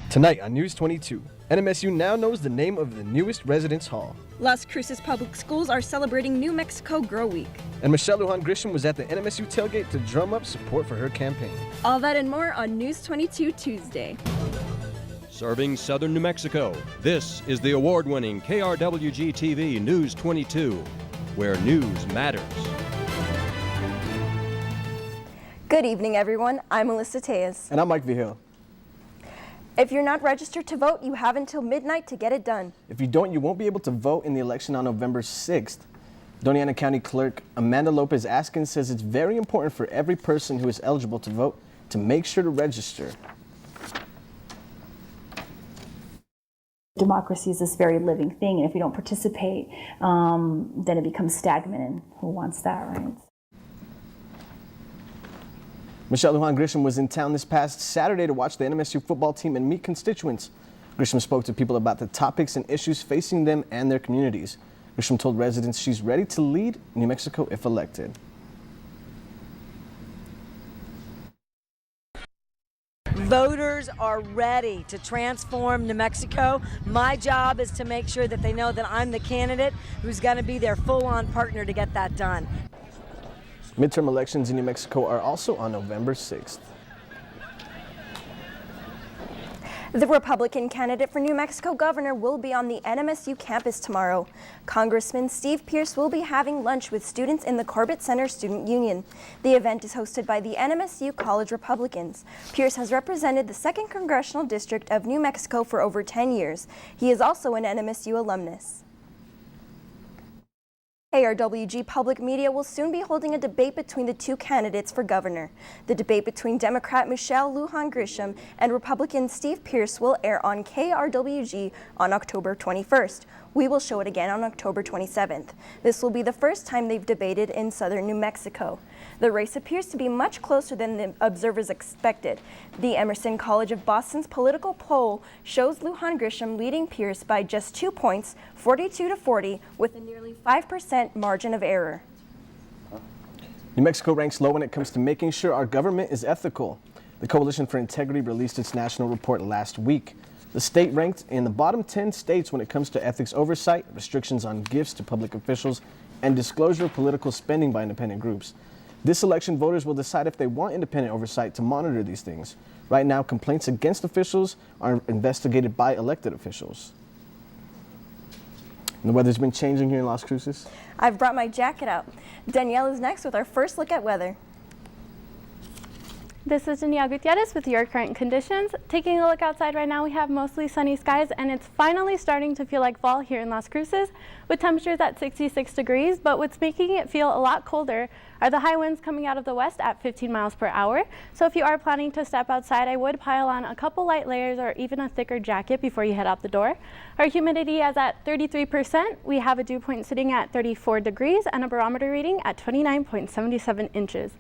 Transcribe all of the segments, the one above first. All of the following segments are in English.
Tonight on News 22, NMSU now knows the name of the newest residence hall. Las Cruces Public Schools are celebrating New Mexico Grow Week. And Michelle Lujan Grisham was at the NMSU tailgate to drum up support for her campaign. All that and more on News 22 Tuesday. Serving southern New Mexico, this is the award-winning KRWG-TV News 22, where news matters. Good evening, everyone. I'm Melissa Tejas. And I'm Mike Vigil. If you're not registered to vote, you have until midnight to get it done. If you don't, you won't be able to vote in the election on November 6th. Doña Ana County Clerk Amanda Lopez Askin says it's very important for every person who is eligible to vote to make sure to register. Democracy is this very living thing, and if you don't participate, then it becomes stagnant, and who wants that, right? Michelle Lujan Grisham was in town this past Saturday to watch the NMSU football team and meet constituents. Grisham spoke to people about the topics and issues facing them and their communities. Grisham told residents she's ready to lead New Mexico if elected. Voters are ready to transform New Mexico. My job is to make sure that they know that I'm the candidate who's going to be their full-on partner to get that done. Midterm elections in New Mexico are also on November 6th. The Republican candidate for New Mexico governor will be on the NMSU campus tomorrow. Congressman Steve Pierce will be having lunch with students in the Corbett Center Student Union. The event is hosted by the NMSU College Republicans. Pierce has represented the 2nd Congressional District of New Mexico for over 10 years. He is also an NMSU alumnus. KRWG-Public Media will soon be holding a debate between the two candidates for governor. The debate between Democrat Michelle Lujan Grisham and Republican Steve Pierce will air on KRWG on October 21st. We will show it again on October 27th. This will be the first time they've debated in southern New Mexico. The race appears to be much closer than the observers expected. The Emerson College of Boston's political poll shows Lujan Grisham leading Pierce by just 2 points, 42-40, with a nearly 5% margin of error. New Mexico ranks low when it comes to making sure our government is ethical. The Coalition for Integrity released its national report last week. The state ranked in the bottom 10 states when it comes to ethics oversight, restrictions on gifts to public officials, and disclosure of political spending by independent groups. This election, voters will decide if they want independent oversight to monitor these things. Right now, complaints against officials are investigated by elected officials. And the weather's been changing here in Las Cruces. I've brought my jacket out. Danielle is next with our first look at weather. This is Danielle Gutierrez with your current conditions. Taking a look outside right now, we have mostly sunny skies, and it's finally starting to feel like fall here in Las Cruces with temperatures at 66 degrees. But what's making it feel a lot colder are the high winds coming out of the west at 15 miles per hour. So if you are planning to step outside, I would pile on a couple light layers or even a thicker jacket before you head out the door. Our humidity is at 33%. We have a dew point sitting at 34 degrees and a barometer reading at 29.77 inches.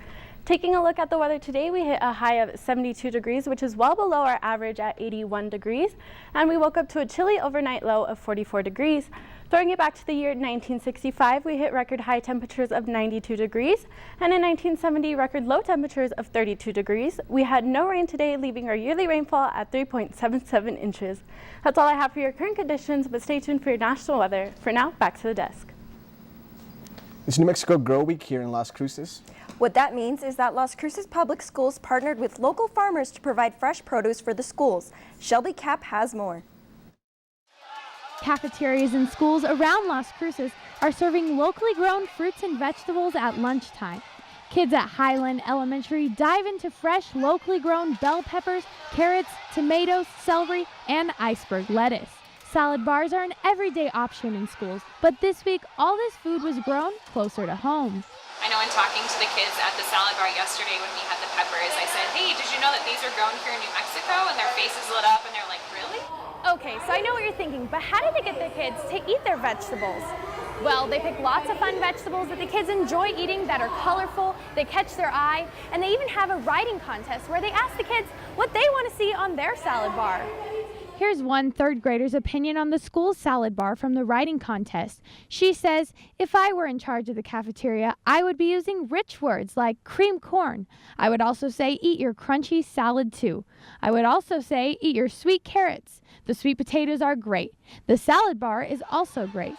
Taking a look at the weather today, we hit a high of 72 degrees, which is well below our average at 81 degrees. And we woke up to a chilly overnight low of 44 degrees. Throwing it back to the year 1965, we hit record high temperatures of 92 degrees. And in 1970, record low temperatures of 32 degrees. We had no rain today, leaving our yearly rainfall at 3.77 inches. That's all I have for your current conditions, but stay tuned for your national weather. For now, back to the desk. It's New Mexico Grow Week here in Las Cruces. What that means is that Las Cruces Public Schools partnered with local farmers to provide fresh produce for the schools. Shelby Cap has more. Cafeterias in schools around Las Cruces are serving locally grown fruits and vegetables at lunchtime. Kids at Highland Elementary dive into fresh, locally grown bell peppers, carrots, tomatoes, celery, and iceberg lettuce. Salad bars are an everyday option in schools, but this week all this food was grown closer to home. I know in talking to the kids at the salad bar yesterday when we had the peppers, I said, hey, did you know that these are grown here in New Mexico? And their faces lit up and they're like, really? Okay, so I know what you're thinking, but how did they get their kids to eat their vegetables? Well, they pick lots of fun vegetables that the kids enjoy eating that are colorful, they catch their eye, and they even have a writing contest where they ask the kids what they want to see on their salad bar. Here's one third grader's opinion on the school's salad bar from the writing contest. She says, if I were in charge of the cafeteria, I would be using rich words like cream corn. I would also say, eat your crunchy salad too. I would also say, eat your sweet carrots. The sweet potatoes are great. The salad bar is also great.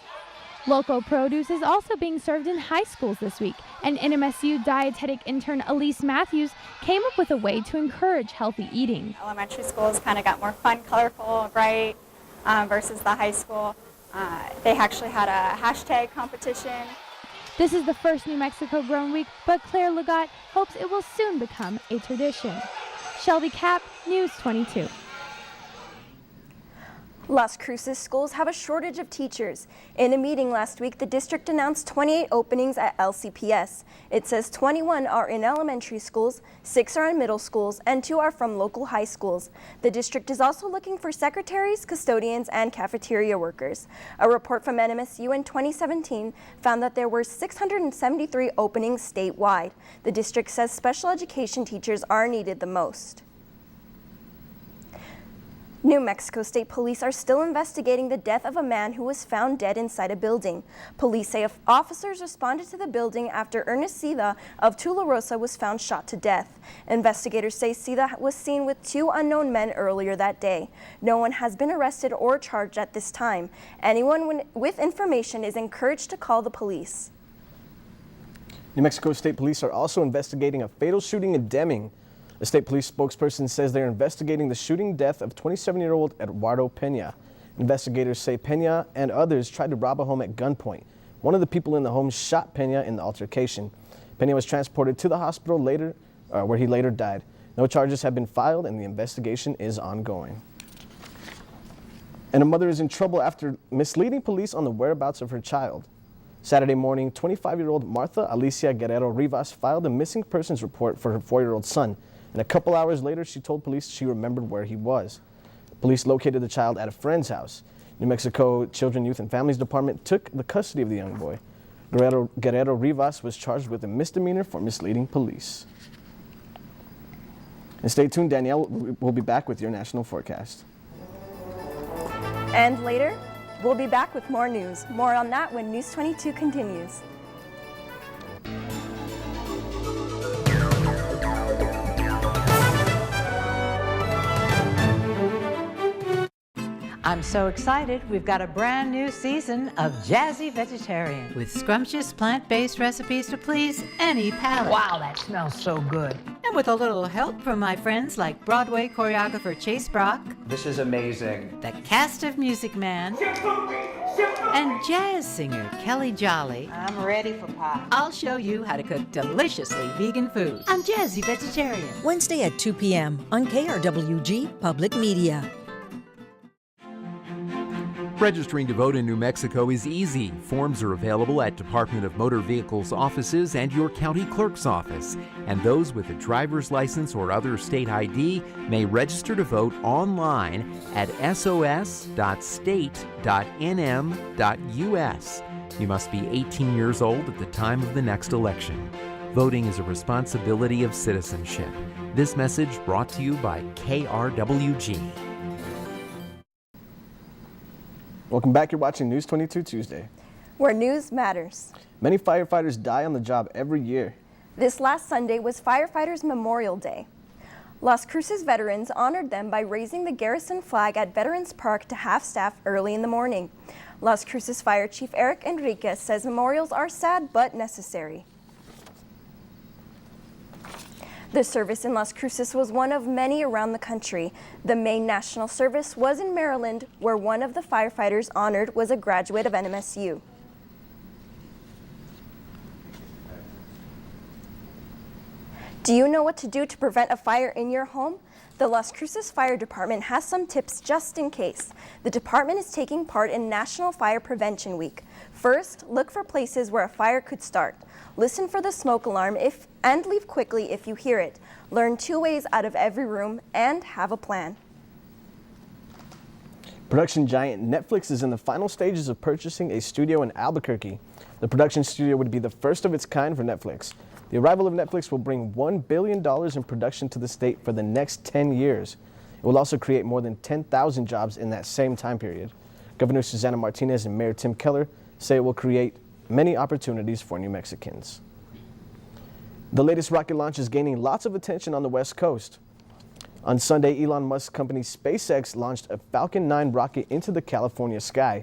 Local produce is also being served in high schools this week, and NMSU dietetic intern Elise Matthews came up with a way to encourage healthy eating. Elementary schools kind of got more fun, colorful, bright versus the high school. They actually had a hashtag competition. This is the first New Mexico Grown Week, but Claire Legault hopes it will soon become a tradition. Shelby Kapp, News 22. Las Cruces schools have a shortage of teachers. In a meeting last week, the district announced 28 openings at LCPS. It says 21 are in elementary schools, 6 are in middle schools, and 2 are from local high schools. The district is also looking for secretaries, custodians, and cafeteria workers. A report from NMSU in 2017 found that there were 673 openings statewide. The district says special education teachers are needed the most. New Mexico State Police are still investigating the death of a man who was found dead inside a building. Police say officers responded to the building after Ernest Sida of Tularosa was found shot to death. Investigators say Sida was seen with 2 unknown men earlier that day. No one has been arrested or charged at this time. Anyone with information is encouraged to call the police. New Mexico State Police are also investigating a fatal shooting in Deming. A state police spokesperson says they're investigating the shooting death of 27-year-old Eduardo Pena. Investigators say Pena and others tried to rob a home at gunpoint. One of the people in the home shot Pena in the altercation. Pena was transported to the hospital later, where he later died. No charges have been filed and the investigation is ongoing. And a mother is in trouble after misleading police on the whereabouts of her child. Saturday morning, 25-year-old Martha Alicia Guerrero Rivas filed a missing persons report for her 4-year-old son. And a couple hours later, she told police she remembered where he was. Police located the child at a friend's house. New Mexico Children, Youth, and Families Department took the custody of the young boy. Guerrero Rivas was charged with a misdemeanor for misleading police. And stay tuned, Danielle will be back with your national forecast. And later, we'll be back with more news. More on that when News 22 continues. I'm so excited. We've got a brand new season of Jazzy Vegetarian with scrumptious plant-based recipes to please any palate. Wow, that smells so good. And with a little help from my friends like Broadway choreographer Chase Brock, this is amazing, the cast of Music Man, and jazz singer Kelly Jolly. I'm ready for pie. I'll show you how to cook deliciously vegan food on Jazzy Vegetarian. Wednesday at 2 p.m. on KRWG-Public Media. Registering to vote in New Mexico is easy. Forms are available at Department of Motor Vehicles offices and your county clerk's office. And those with a driver's license or other state ID may register to vote online at sos.state.nm.us. You must be 18 years old at the time of the next election. Voting is a responsibility of citizenship. This message brought to you by KRWG. Welcome back. You're watching News 22 Tuesday, where news matters. Many firefighters die on the job every year. This last Sunday was Firefighters Memorial Day. Las Cruces veterans honored them by raising the garrison flag at Veterans Park to half-staff early in the morning. Las Cruces Fire Chief Eric Enriquez says memorials are sad but necessary. The service in Las Cruces was one of many around the country. The main national service was in Maryland, where one of the firefighters honored was a graduate of NMSU. Do you know what to do to prevent a fire in your home? The Las Cruces Fire Department has some tips just in case. The department is taking part in National Fire Prevention Week. First, look for places where a fire could start. Listen for the smoke alarm and leave quickly if you hear it. Learn 2 ways out of every room and have a plan. Production giant Netflix is in the final stages of purchasing a studio in Albuquerque. The production studio would be the first of its kind for Netflix. The arrival of Netflix will bring $1 billion in production to the state for the next 10 years. It will also create more than 10,000 jobs in that same time period. Governor Susana Martinez and Mayor Tim Keller say it will create many opportunities for New Mexicans. The latest rocket launch is gaining lots of attention on the West Coast. On Sunday, Elon Musk's company SpaceX launched a Falcon 9 rocket into the California sky.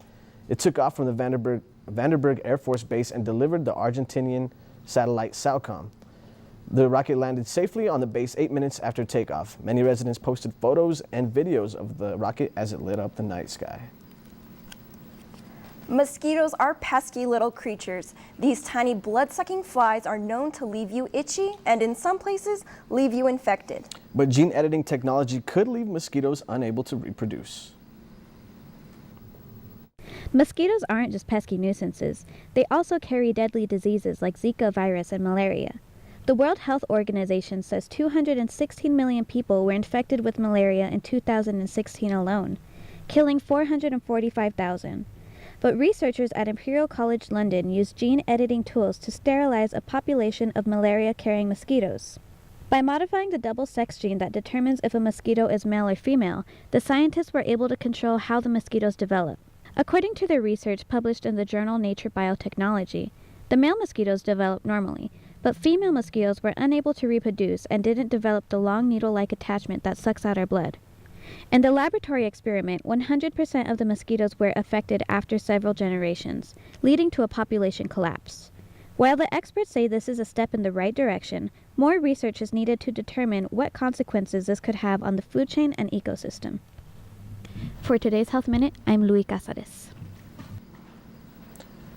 It took off from the Vandenberg Air Force Base and delivered the Argentinian satellite Salcom. The rocket landed safely on the base 8 minutes after takeoff. Many residents posted photos and videos of the rocket as it lit up the night sky. Mosquitoes are pesky little creatures. These tiny blood-sucking flies are known to leave you itchy and in some places leave you infected. But gene editing technology could leave mosquitoes unable to reproduce. Mosquitoes aren't just pesky nuisances. They also carry deadly diseases like Zika virus and malaria. The World Health Organization says 216 million people were infected with malaria in 2016 alone, killing 445,000. But researchers at Imperial College London used gene editing tools to sterilize a population of malaria-carrying mosquitoes. By modifying the double sex gene that determines if a mosquito is male or female, the scientists were able to control how the mosquitoes develop. According to their research published in the journal Nature Biotechnology, the male mosquitoes developed normally, but female mosquitoes were unable to reproduce and didn't develop the long needle-like attachment that sucks out our blood. In the laboratory experiment, 100% of the mosquitoes were affected after several generations, leading to a population collapse. While the experts say this is a step in the right direction, more research is needed to determine what consequences this could have on the food chain and ecosystem. For today's Health Minute, I'm Luis Casares.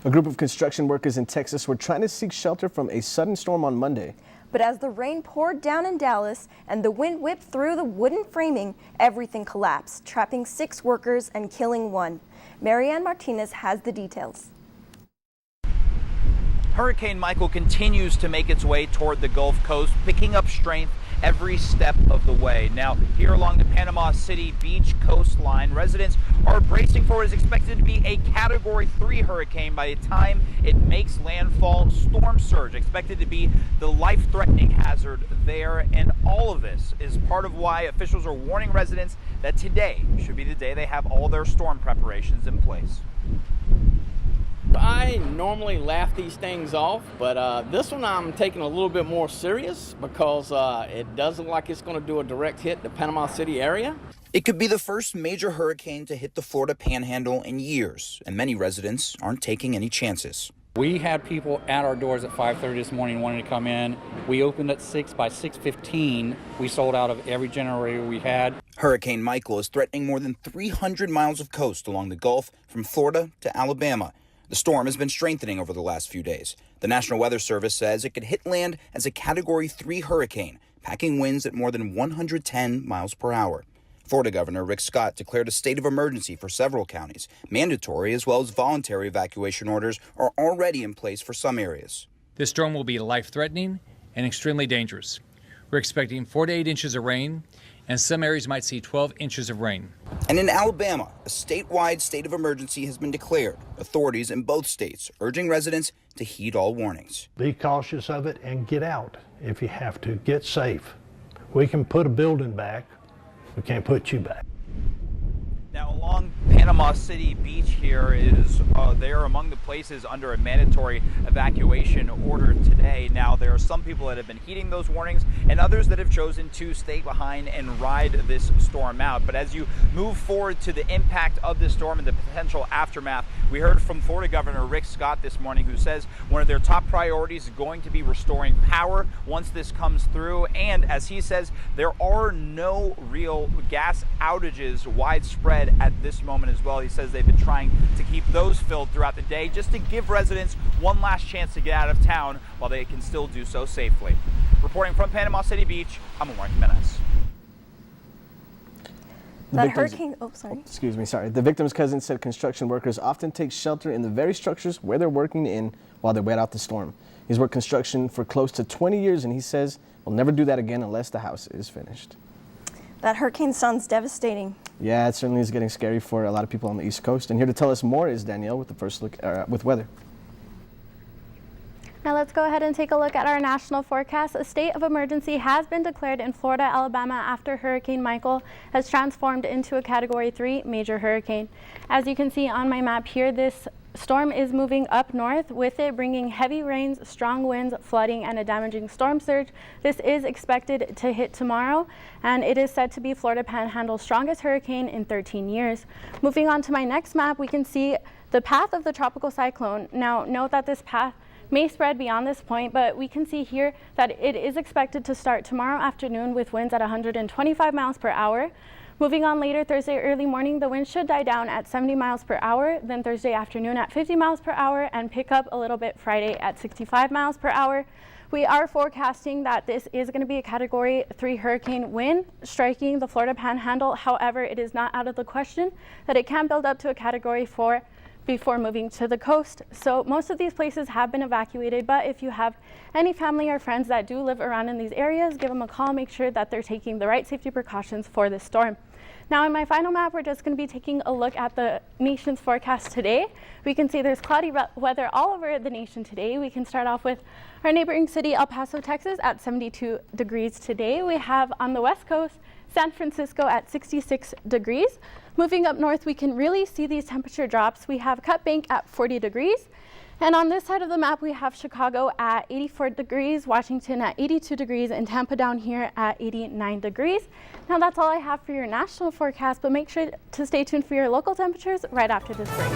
A group of construction workers in Texas were trying to seek shelter from a sudden storm on Monday. But as the rain poured down in Dallas and the wind whipped through the wooden framing, everything collapsed, trapping 6 workers and killing 1. Marianne Martinez has the details. Hurricane Michael continues to make its way toward the Gulf Coast, picking up strength every step of the way. Now, here along the Panama City Beach coastline, residents are bracing for what is expected to be a Category 3 hurricane by the time it makes landfall. Storm surge expected to be the life-threatening hazard there, and all of this is part of why officials are warning residents that today should be the day they have all their storm preparations in place. I normally laugh these things off, but this one I'm taking a little bit more serious because it does look like it's going to do a direct hit the Panama City area. It could be the first major hurricane to hit the Florida Panhandle in years, and many residents aren't taking any chances. We had people at our doors at 5:30 this morning wanting to come in. We opened at 6. By 6:15, we sold out of every generator we had. Hurricane Michael is threatening more than 300 miles of coast along the Gulf from Florida to Alabama. The storm has been strengthening over the last few days. The National Weather Service says it could hit land as a Category 3 hurricane, packing winds at more than 110 miles per hour. Florida Governor Rick Scott declared a state of emergency for several counties. Mandatory as well as voluntary evacuation orders are already in place for some areas. This storm will be life-threatening and extremely dangerous. We're expecting 4 to 8 inches of rain, and some areas might see 12 inches of rain. And in Alabama, a statewide state of emergency has been declared. Authorities in both states urging residents to heed all warnings. Be cautious of it and get out if you have to. Get safe. We can put a building back. We can't put you back. Now, along Panama City Beach here is they're among the places under a mandatory evacuation order today. Now, there are some people that have been heeding those warnings and others that have chosen to stay behind and ride this storm out. But as you move forward to the impact of this storm and the potential aftermath, we heard from Florida Governor Rick Scott this morning, who says one of their top priorities is going to be restoring power once this comes through. And as he says, there are no real gas outages widespread at this moment as well. He says they've been trying to keep those filled throughout the day just to give residents one last chance to get out of town while they can still do so safely. Reporting from Panama City Beach, I'm Omar Jimenez. The victim's cousin said construction workers often take shelter in the very structures where they're working in while they wait out the storm. He's worked construction for close to 20 years, and he says we'll never do that again unless the house is finished. That hurricane sounds devastating. Yeah, it certainly is getting scary for a lot of people on the East Coast. And here to tell us more is Danielle with the first look with weather. Now let's go ahead and take a look at our national forecast. A state of emergency has been declared in Florida, Alabama after Hurricane Michael has transformed into a Category 3 major hurricane. As you can see on my map here, this storm is moving up north, with it bringing heavy rains, strong winds, flooding, and a damaging storm surge. This is expected to hit tomorrow, and it is said to be Florida Panhandle's strongest hurricane in 13 years. Moving on to my next map, we can see the path of the tropical cyclone. Now, note that this path may spread beyond this point, but we can see here that it is expected to start tomorrow afternoon with winds at 125 miles per hour. Moving on later Thursday early morning, the wind should die down at 70 miles per hour, then Thursday afternoon at 50 miles per hour, and pick up a little bit Friday at 65 miles per hour. We are forecasting that this is going to be a Category 3 hurricane wind striking the Florida Panhandle. However, it is not out of the question that it can build up to a Category 4 before moving to the coast. So most of these places have been evacuated, but if you have any family or friends that do live around in these areas, give them a call, make sure that they're taking the right safety precautions for this storm. Now in my final map, we're just going to be taking a look at the nation's forecast today. We can see there's cloudy weather all over the nation today. We can start off with our neighboring city, El Paso, Texas at 72 degrees today. We have on the west coast, San Francisco at 66 degrees. Moving up north, we can really see these temperature drops. We have Cut Bank at 40 degrees. And on this side of the map, we have Chicago at 84 degrees, Washington at 82 degrees, and Tampa down here at 89 degrees. Now that's all I have for your national forecast, but make sure to stay tuned for your local temperatures right after this break.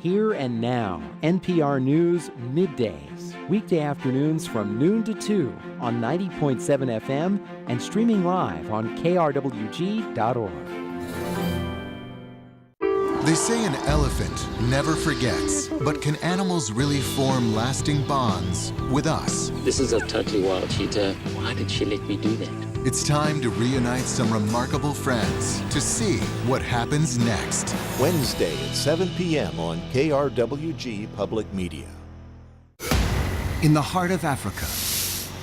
Here and now, NPR News middays, weekday afternoons from noon to 2 on 90.7 FM and streaming live on KRWG.org. They say an elephant never forgets, but can animals really form lasting bonds with us? This is a totally wild cheetah. Why did she let me do that? It's time to reunite some remarkable friends to see what happens next. Wednesday at 7 p.m. on KRWG-Public Media. In the heart of Africa,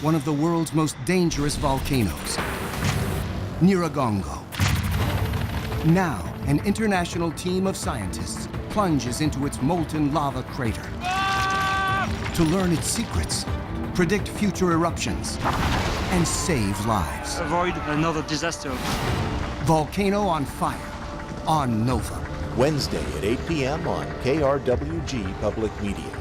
one of the world's most dangerous volcanoes, Nyiragongo. Now, an international team of scientists plunges into its molten lava crater to learn its secrets, predict future eruptions, and save lives. Avoid another disaster. Volcano on Fire on Nova. Wednesday at 8 p.m. on KRWG Public Media.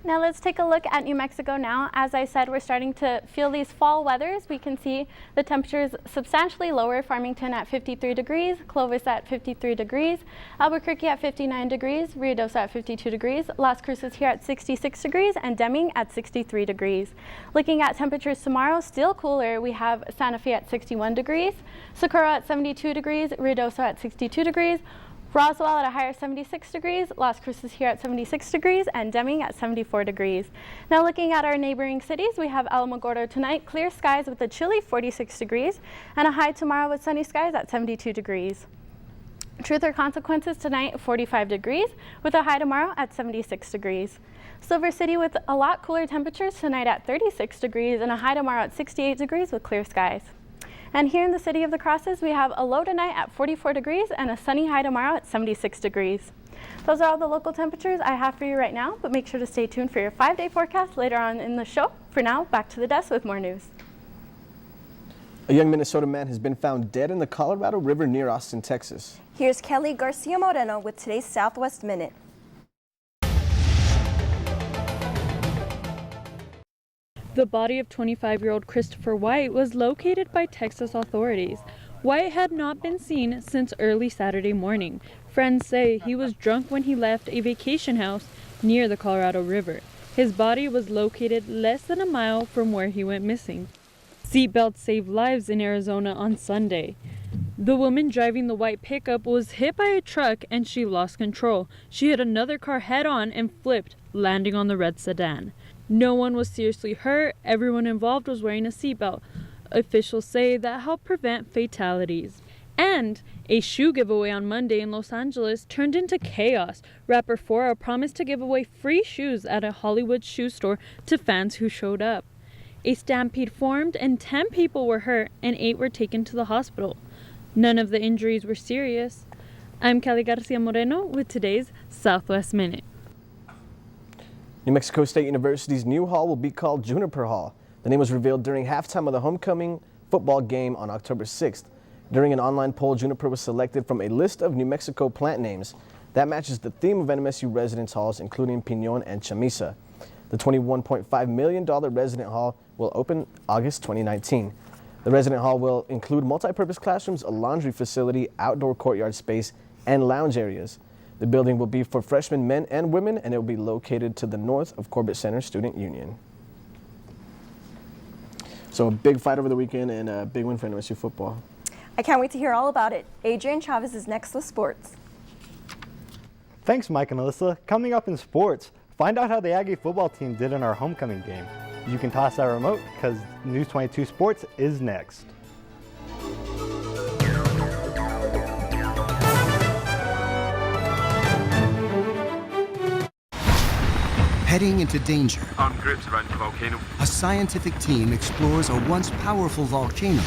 Now let's take a look at New Mexico now. As I said, we're starting to feel these fall weathers. We can see the temperatures substantially lower. Farmington at 53 degrees, Clovis at 53 degrees, Albuquerque at 59 degrees, Ruidoso at 52 degrees, Las Cruces here at 66 degrees, and Deming at 63 degrees. Looking at temperatures tomorrow, still cooler. We have Santa Fe at 61 degrees, Socorro at 72 degrees, Ruidoso at 62 degrees, Roswell at a higher 76 degrees, Las Cruces here at 76 degrees, and Deming at 74 degrees. Now looking at our neighboring cities, we have Alamogordo tonight, clear skies with a chilly 46 degrees, and a high tomorrow with sunny skies at 72 degrees. Truth or Consequences tonight, 45 degrees, with a high tomorrow at 76 degrees. Silver City with a lot cooler temperatures tonight at 36 degrees, and a high tomorrow at 68 degrees with clear skies. And here in the City of the Crosses, we have a low tonight at 44 degrees and a sunny high tomorrow at 76 degrees. Those are all the local temperatures I have for you right now, but make sure to stay tuned for your 5-day forecast later on in the show. For now, back to the desk with more news. A young Minnesota man has been found dead in the Colorado River near Austin, Texas. Here's Kelly Garcia Moreno with today's Southwest Minute. The body of 25-year-old Christopher White was located by Texas authorities. White had not been seen since early Saturday morning. Friends say he was drunk when he left a vacation house near the Colorado River. His body was located less than a mile from where he went missing. Seatbelts saved lives in Arizona on Sunday. The woman driving the white pickup was hit by a truck and she lost control. She hit another car head-on and flipped, landing on the red sedan. No one was seriously hurt. Everyone involved was wearing a seatbelt. Officials say that helped prevent fatalities. And a shoe giveaway on Monday in Los Angeles turned into chaos. Rapper Fora promised to give away free shoes at a Hollywood shoe store to fans who showed up. A stampede formed and 10 people were hurt and 8 were taken to the hospital. None of the injuries were serious. I'm Kelly Garcia Moreno with today's Southwest Minute. New Mexico State University's new hall will be called Juniper Hall. The name was revealed during halftime of the homecoming football game on October 6th. During an online poll, Juniper was selected from a list of New Mexico plant names that matches the theme of NMSU residence halls, including Piñon and Chamisa. The $21.5 million resident hall will open August 2019. The resident hall will include multi-purpose classrooms, a laundry facility, outdoor courtyard space, and lounge areas. The building will be for freshmen, men and women, and it will be located to the north of Corbett Center Student Union. So a big fight over the weekend and a big win for NMSU football. I can't wait to hear all about it. Adrian Chavez is next with sports. Thanks, Mike and Melissa. Coming up in sports, find out how the Aggie football team did in our homecoming game. You can toss that remote because News 22 Sports is next. Heading into danger, Armed groups around the volcano. a scientific team explores a once powerful volcano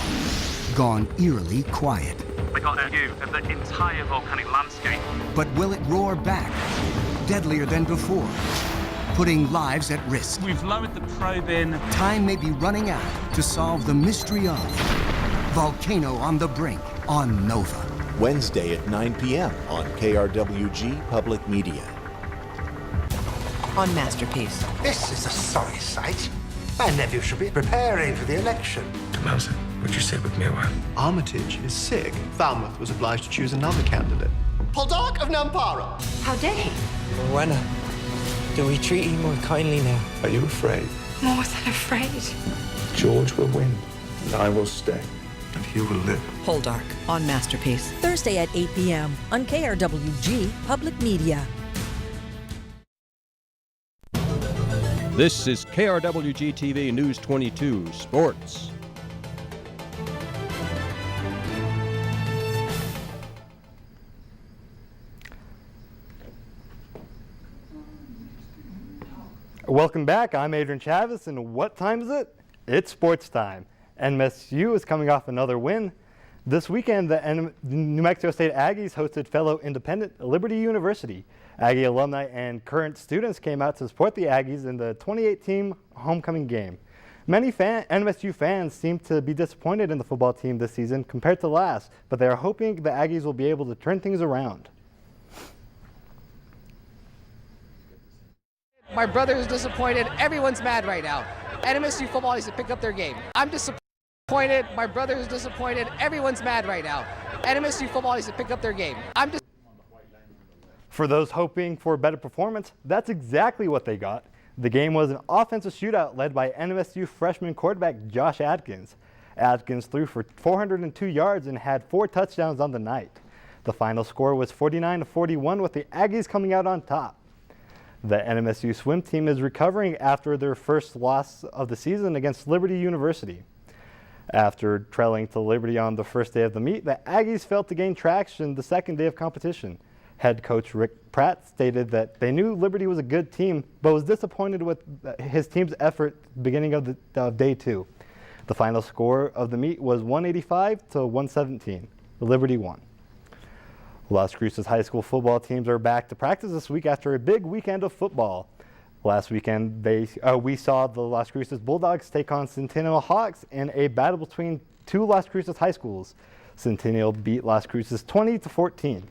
gone eerily quiet. They got a view of the entire volcanic landscape. But will it roar back, deadlier than before, putting lives at risk? We've lowered the probe in. Time may be running out to solve the mystery of Volcano on the Brink on NOVA. Wednesday at 9 p.m. on KRWG-Public Media. On Masterpiece. This is a sorry sight. My nephew should be preparing for the election. Tomelson, would you sit with me a while? Armitage is sick. Falmouth was obliged to choose another candidate. Poldark of Nampara. How dare he? Rowena, do we treat you more kindly now? Are you afraid? More than afraid. George will win, and I will stay, and you will live. Poldark on Masterpiece. Thursday at 8 p.m. on KRWG-Public Media. This is KRWG-TV News 22 Sports. Welcome back. I'm Adrian Chavez, and what time is it? It's sports time. NMSU is coming off another win. This weekend, the New Mexico State Aggies hosted fellow independent Liberty University. Aggie alumni and current students came out to support the Aggies in the 2018 homecoming game. Many NMSU fans seem to be disappointed in the football team this season compared to last, but they are hoping the Aggies will be able to turn things around. My brother is disappointed. Everyone's mad right now. NMSU football needs to pick up their game. I'm disappointed. My brother is disappointed. Everyone's mad right now. NMSU football needs to pick up their game. For those hoping for a better performance, that's exactly what they got. The game was an offensive shootout led by NMSU freshman quarterback Josh Adkins. Adkins threw for 402 yards and had 4 touchdowns on the night. The final score was 49-41 with the Aggies coming out on top. The NMSU swim team is recovering after their first loss of the season against Liberty University. After trailing to Liberty on the first day of the meet, the Aggies failed to gain traction the second day of competition. Head coach Rick Pratt stated that they knew Liberty was a good team, but was disappointed with his team's effort beginning of day 2. The final score of the meet was 185-117. Liberty won. Las Cruces high school football teams are back to practice this week after a big weekend of football. Last weekend, we saw the Las Cruces Bulldogs take on Centennial Hawks in a battle between 2 Las Cruces high schools. Centennial beat Las Cruces 20-14.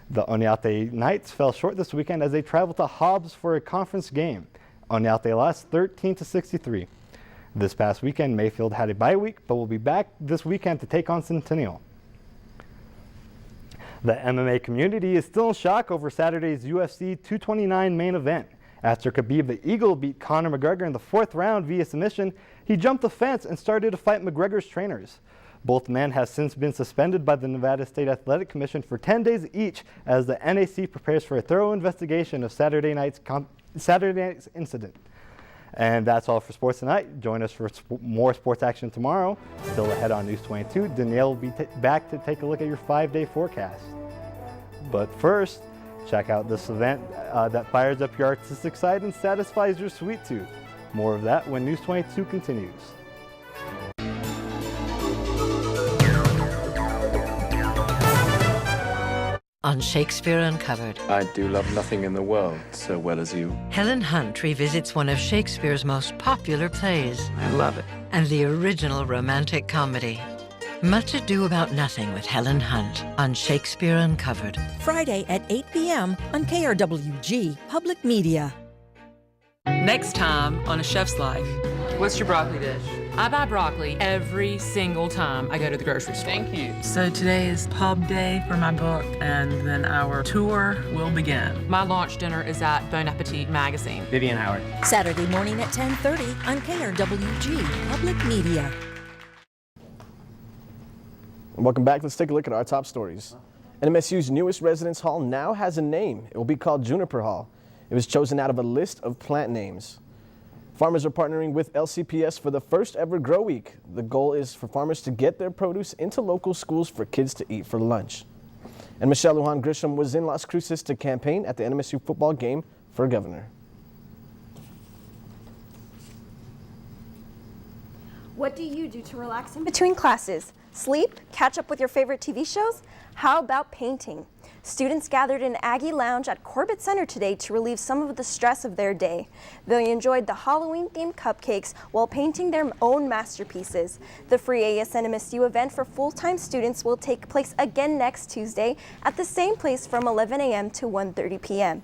The Oneate Knights fell short this weekend as they traveled to Hobbs for a conference game. Oneate lost 13-63. This past weekend, Mayfield had a bye week, but will be back this weekend to take on Centennial. The MMA community is still in shock over Saturday's UFC 229 main event. After Khabib the Eagle beat Conor McGregor in the 4th round via submission, he jumped the fence and started to fight McGregor's trainers. Both men have since been suspended by the Nevada State Athletic Commission for 10 days each as the NAC prepares for a thorough investigation of Saturday night's incident. And that's all for sports tonight. Join us for more sports action tomorrow. Still ahead on News 22, Danielle will be back to take a look at your 5-day forecast. But first, check out this event that fires up your artistic side and satisfies your sweet tooth. More of that when News 22 continues. On Shakespeare Uncovered, I do love nothing in the world so well as you. Helen Hunt revisits one of Shakespeare's most popular plays. I love it. And the original romantic comedy. Much Ado About Nothing with Helen Hunt on Shakespeare Uncovered. Friday at 8 p.m. on KRWG Public Media. Next time on A Chef's Life. What's your broccoli dish? I buy broccoli every single time I go to the grocery store. Thank you. So today is pub day for my book, and then our tour will begin. My launch dinner is at Bon Appetit magazine. Vivian Howard. Saturday morning at 10:30 on KRWG Public Media. Welcome back. Let's take a look at our top stories. NMSU's newest residence hall now has a name. It will be called Juniper Hall. It was chosen out of a list of plant names. Farmers are partnering with LCPS for the first ever Grow Week. The goal is for farmers to get their produce into local schools for kids to eat for lunch. And Michelle Lujan Grisham was in Las Cruces to campaign at the NMSU football game for governor. What do you do to relax in between classes? Sleep? Catch up with your favorite TV shows? How about painting? Students gathered in Aggie Lounge at Corbett Center today to relieve some of the stress of their day. They enjoyed the Halloween-themed cupcakes while painting their own masterpieces. The free NMSU event for full-time students will take place again next Tuesday at the same place from 11 a.m. to 1:30 p.m.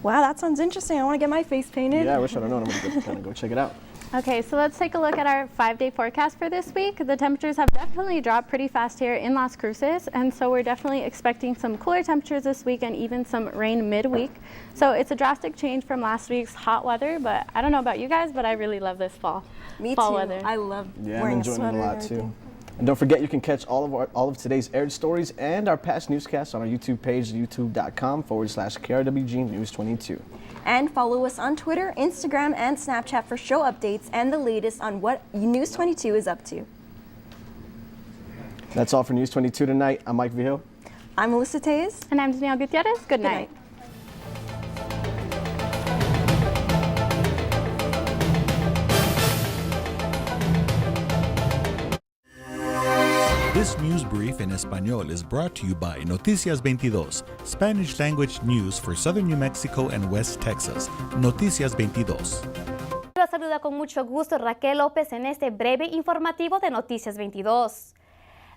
Wow, that sounds interesting. I want to get my face painted. Yeah, I wish I'd have known. I'm going to go check it out. Okay, so let's take a look at our 5-day forecast for this week. The temperatures have definitely dropped pretty fast here in Las Cruces, and so we're definitely expecting some cooler temperatures this week and even some rain midweek. So it's a drastic change from last week's hot weather, but I don't know about you guys, but I really love this fall weather. I love Yeah, wearing I'm enjoying a sweater it a lot and too. everything. And don't forget, you can catch all of today's aired stories and our past newscasts on our YouTube page, youtube.com/KRWG News 22. And follow us on Twitter, Instagram, and Snapchat for show updates and the latest on what News 22 is up to. That's all for News 22 tonight. I'm Mike Vigil. I'm Melissa Tejas. And I'm Danielle Gutierrez. Good night. This news brief in Español is brought to you by Noticias 22, Spanish language news for southern New Mexico and West Texas. Noticias 22. Los saluda con mucho gusto Raquel López en este breve informativo de Noticias 22.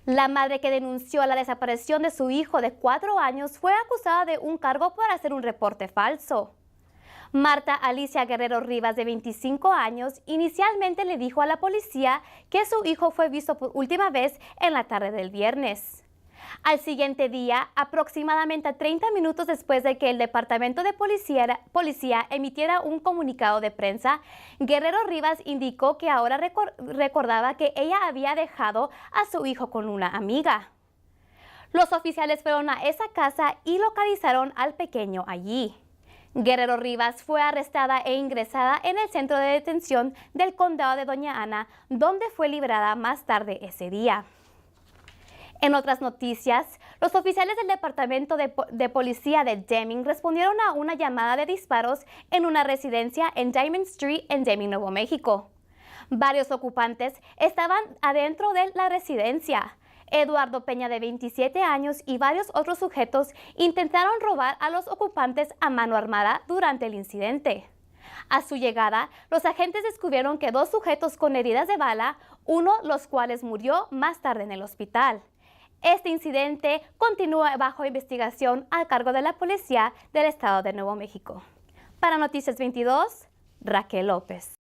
La madre que denunció la desaparición de su hijo de 4 años fue acusada de un cargo por hacer un reporte falso. Marta Alicia Guerrero Rivas, de 25 años, inicialmente le dijo a la policía que su hijo fue visto por última vez en la tarde del viernes. Al siguiente día, aproximadamente 30 minutos después de que el Departamento de Policía emitiera un comunicado de prensa, Guerrero Rivas indicó que ahora recordaba que ella había dejado a su hijo con una amiga. Los oficiales fueron a esa casa y localizaron al pequeño allí. Guerrero Rivas fue arrestada e ingresada en el centro de detención del condado de Doña Ana, donde fue liberada más tarde ese día. En otras noticias, los oficiales del Departamento de Policía de Deming respondieron a una llamada de disparos en una residencia en Diamond Street en Deming, Nuevo México. Varios ocupantes estaban adentro de la residencia. Eduardo Peña, de 27 años, y varios otros sujetos intentaron robar a los ocupantes a mano armada durante el incidente. A su llegada, los agentes descubrieron que 2 sujetos con heridas de bala, uno de los cuales murió más tarde en el hospital. Este incidente continúa bajo investigación a cargo de la Policía del Estado de Nuevo México. Para Noticias 22, Raquel López.